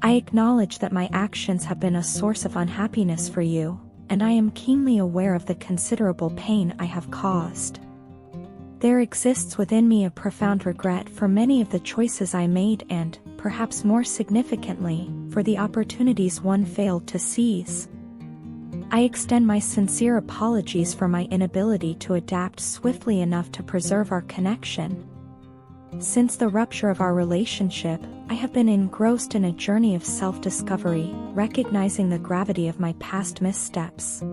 I acknowledge that my actions have been a source of unhappiness for you, and I am keenly aware of the considerable pain I have caused. There exists within me a profound regret for many of the choices I made and, perhaps more significantly, for the opportunities one failed to seize. I extend my sincere apologies for my inability to adapt swiftly enough to preserve our connection. Since the rupture of our relationship, I have been engrossed in a journey of self-discovery, recognizing the gravity of my past missteps.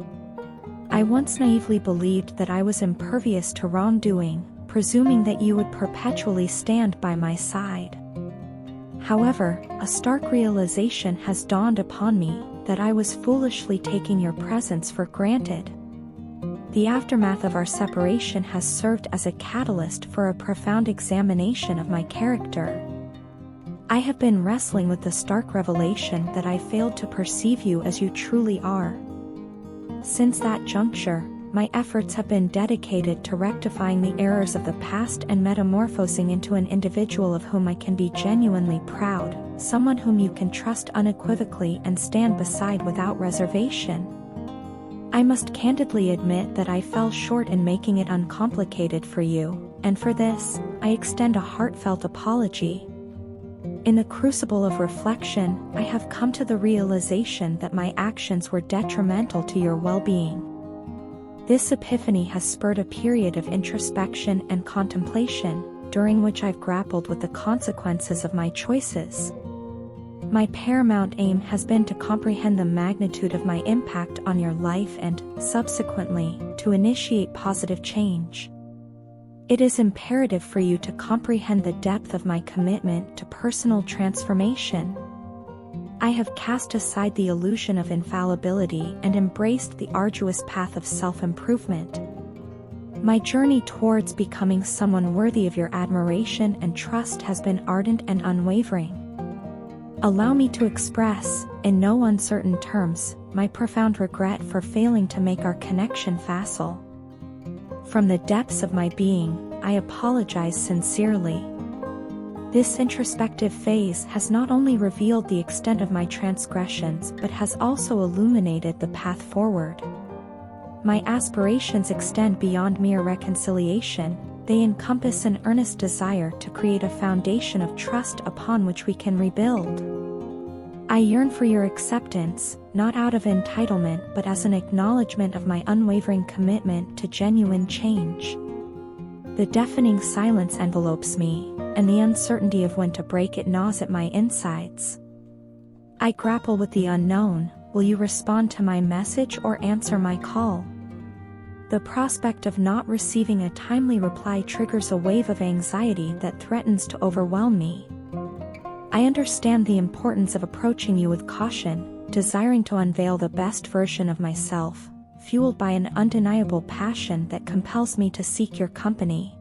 I once naively believed that I was impervious to wrongdoing, presuming that you would perpetually stand by my side. However, a stark realization has dawned upon me that I was foolishly taking your presence for granted. The aftermath of our separation has served as a catalyst for a profound examination of my character. I have been wrestling with the stark revelation that I failed to perceive you as you truly are. Since that juncture, my efforts have been dedicated to rectifying the errors of the past and metamorphosing into an individual of whom I can be genuinely proud, someone whom you can trust unequivocally and stand beside without reservation. I must candidly admit that I fell short in making it uncomplicated for you, and for this, I extend a heartfelt apology. In the crucible of reflection, I have come to the realization that my actions were detrimental to your well-being. This epiphany has spurred a period of introspection and contemplation, during which I've grappled with the consequences of my choices. My paramount aim has been to comprehend the magnitude of my impact on your life and, subsequently, to initiate positive change. It is imperative for you to comprehend the depth of my commitment to personal transformation. I have cast aside the illusion of infallibility and embraced the arduous path of self-improvement. My journey towards becoming someone worthy of your admiration and trust has been ardent and unwavering. Allow me to express, in no uncertain terms, my profound regret for failing to make our connection facile. From the depths of my being, I apologize sincerely. This introspective phase has not only revealed the extent of my transgressions but has also illuminated the path forward. My aspirations extend beyond mere reconciliation. They encompass an earnest desire to create a foundation of trust upon which we can rebuild. I yearn for your acceptance, not out of entitlement but as an acknowledgement of my unwavering commitment to genuine change. The deafening silence envelopes me, and the uncertainty of when to break it gnaws at my insides. I grapple with the unknown. Will you respond to my message or answer my call? The prospect of not receiving a timely reply triggers a wave of anxiety that threatens to overwhelm me. I understand the importance of approaching you with caution, desiring to unveil the best version of myself, fueled by an undeniable passion that compels me to seek your company.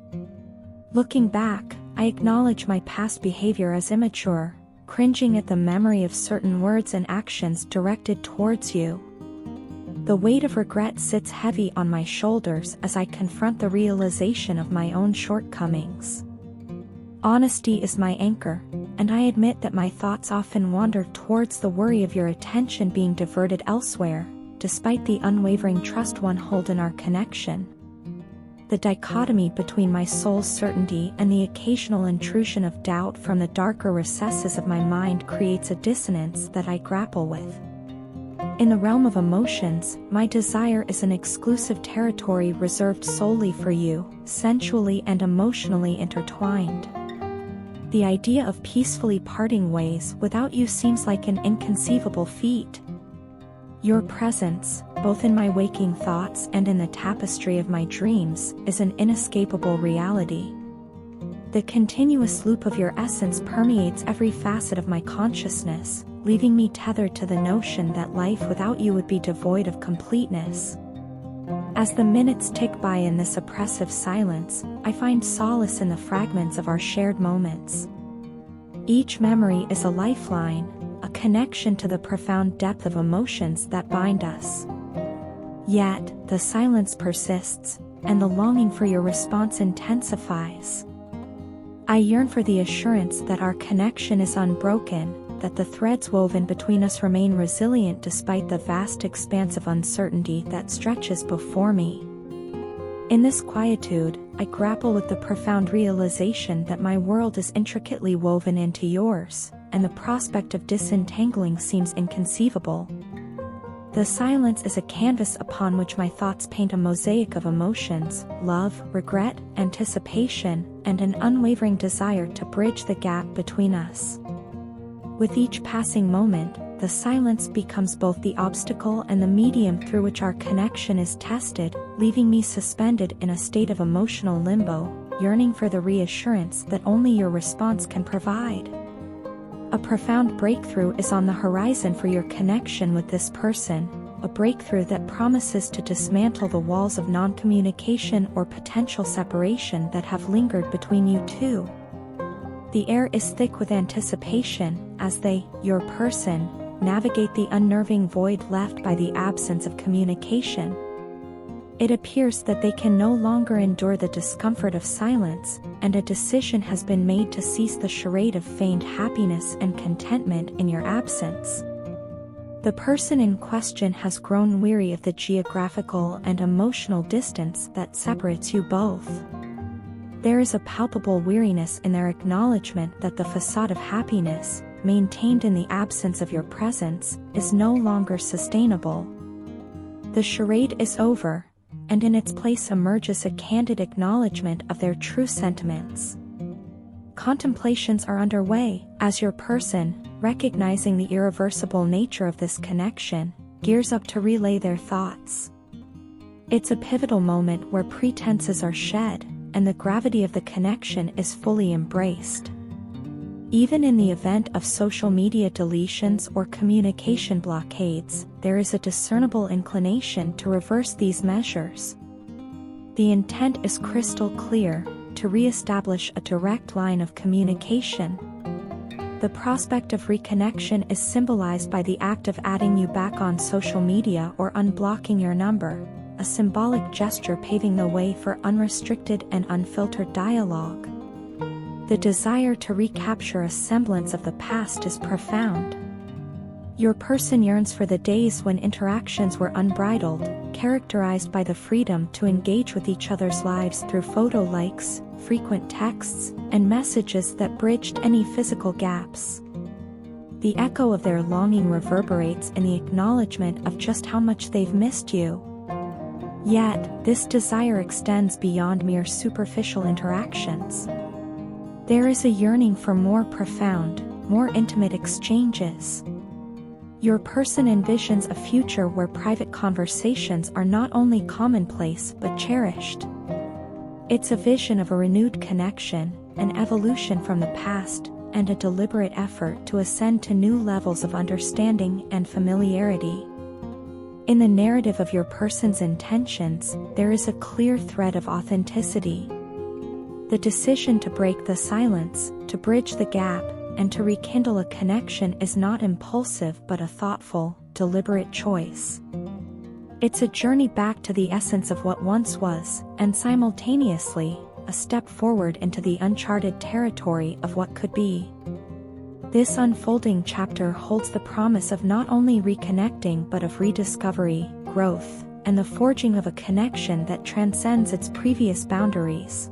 Looking back, I acknowledge my past behavior as immature, cringing at the memory of certain words and actions directed towards you. The weight of regret sits heavy on my shoulders as I confront the realization of my own shortcomings. Honesty is my anchor, and I admit that my thoughts often wander towards the worry of your attention being diverted elsewhere, despite the unwavering trust one holds in our connection. The dichotomy between my soul's certainty and the occasional intrusion of doubt from the darker recesses of my mind creates a dissonance that I grapple with. In the realm of emotions, my desire is an exclusive territory reserved solely for you, sensually and emotionally intertwined. The idea of peacefully parting ways without you seems like an inconceivable feat. Your presence, both in my waking thoughts and in the tapestry of my dreams, is an inescapable reality. The continuous loop of your essence permeates every facet of my consciousness, leaving me tethered to the notion that life without you would be devoid of completeness. As the minutes tick by in this oppressive silence, I find solace in the fragments of our shared moments. Each memory is a lifeline, a connection to the profound depth of emotions that bind us. Yet, the silence persists, and the longing for your response intensifies. I yearn for the assurance that our connection is unbroken, that the threads woven between us remain resilient despite the vast expanse of uncertainty that stretches before me. In this quietude, I grapple with the profound realization that my world is intricately woven into yours, and the prospect of disentangling seems inconceivable. The silence is a canvas upon which my thoughts paint a mosaic of emotions, love, regret, anticipation, and an unwavering desire to bridge the gap between us. With each passing moment, the silence becomes both the obstacle and the medium through which our connection is tested, leaving me suspended in a state of emotional limbo, yearning for the reassurance that only your response can provide. A profound breakthrough is on the horizon for your connection with this person, a breakthrough that promises to dismantle the walls of non-communication or potential separation that have lingered between you two. The air is thick with anticipation as they, your person, navigate the unnerving void left by the absence of communication. It appears that they can no longer endure the discomfort of silence, and a decision has been made to cease the charade of feigned happiness and contentment in your absence. The person in question has grown weary of the geographical and emotional distance that separates you both. There is a palpable weariness in their acknowledgement that the facade of happiness, maintained in the absence of your presence, is no longer sustainable. The charade is over, and in its place emerges a candid acknowledgement of their true sentiments. Contemplations are underway, as your person, recognizing the irreversible nature of this connection, gears up to relay their thoughts. It's a pivotal moment where pretenses are shed, and the gravity of the connection is fully embraced. Even in the event of social media deletions or communication blockades, there is a discernible inclination to reverse these measures. The intent is crystal clear: to re-establish a direct line of communication. The prospect of reconnection is symbolized by the act of adding you back on social media or unblocking your number, a symbolic gesture paving the way for unrestricted and unfiltered dialogue. The desire to recapture a semblance of the past is profound. Your person yearns for the days when interactions were unbridled, characterized by the freedom to engage with each other's lives through photo likes, frequent texts, and messages that bridged any physical gaps. The echo of their longing reverberates in the acknowledgement of just how much they've missed you. Yet, this desire extends beyond mere superficial interactions. There is a yearning for more profound, more intimate exchanges. Your person envisions a future where private conversations are not only commonplace but cherished. It's a vision of a renewed connection, an evolution from the past, and a deliberate effort to ascend to new levels of understanding and familiarity. In the narrative of your person's intentions, there is a clear thread of authenticity. The decision to break the silence, to bridge the gap, and to rekindle a connection is not impulsive but a thoughtful, deliberate choice. It's a journey back to the essence of what once was, and simultaneously, a step forward into the uncharted territory of what could be. This unfolding chapter holds the promise of not only reconnecting but of rediscovery, growth, and the forging of a connection that transcends its previous boundaries.